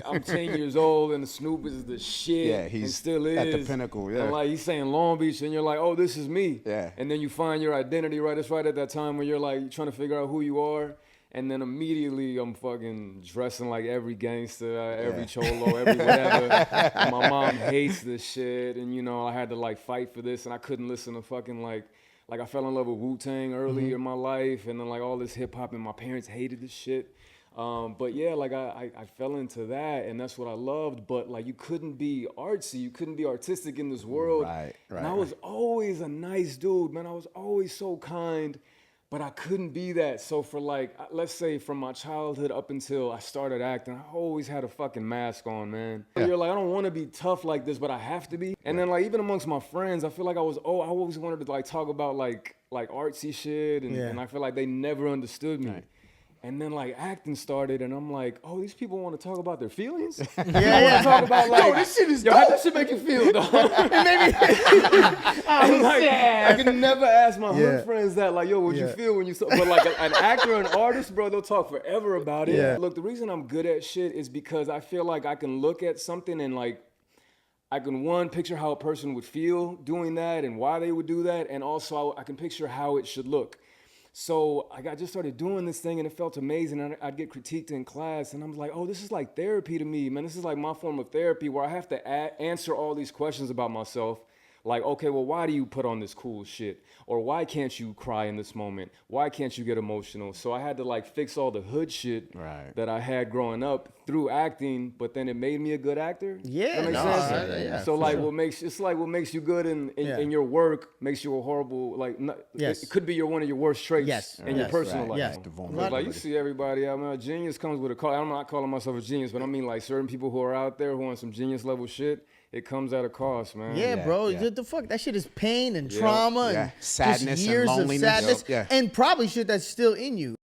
I'm 10 years old and Snoop is the shit. Yeah, he's and still is. at the pinnacle. Yeah, and like he's saying Long Beach, and you're like, oh, this is me. Yeah. And then you find your identity, right? It's right at that time when you're like trying to figure out who you are. And then immediately I'm fucking dressing like every gangster, every cholo, every whatever. And my mom hates this shit. And, you know, I had to like fight for this and I couldn't listen to fucking like I fell in love with Wu-Tang early in my life. And then like all this hip hop and my parents hated this shit. But yeah, like I fell into that and that's what I loved. But like you couldn't be artsy, you couldn't be artistic in this world. Right. And I was always a nice dude, man. I was always so kind. But I couldn't be that. So for like, let's say from my childhood up until I started acting, I always had a fucking mask on, man. Yeah. You're like, I don't want to be tough like this, but I have to be. And then like, even amongst my friends, I feel like I always wanted to like talk about like artsy shit. And I feel like they never understood me. Right. And then like acting started and I'm like, oh, these people want to talk about their feelings? Want to talk about like, this shit is how that shit make you feel, dog? I'm like, I can never ask my hood friends that, like, yo, what'd you feel when you saw, but like an actor, an artist, bro, they'll talk forever about it. Yeah. Look, the reason I'm good at shit is because I feel like I can look at something and like, I can one, picture how a person would feel doing that and why they would do that. And also I can picture how it should look. So I just started doing this thing and it felt amazing. And I'd get critiqued in class and I'm like, oh, this is like therapy to me, man. This is like my form of therapy where I have to answer all these questions about myself. Like, okay, well, why do you put on this cool shit? Or why can't you cry in this moment? Why can't you get emotional? So I had to like fix all the hood shit that I had growing up through acting, but then it made me a good actor. Yeah, that makes sense? Yeah, so like what makes you good in your work makes you a horrible, like it could be one of your worst traits in your personal life. Yes. Like you see everybody out, man, a genius comes with a cost. I'm not calling myself a genius, but I mean like certain people who are out there who are on some genius level shit. It comes at a cost, man. Yeah, bro. What the fuck? That shit is pain and trauma and sadness just years and loneliness. of sadness and probably shit that's still in you.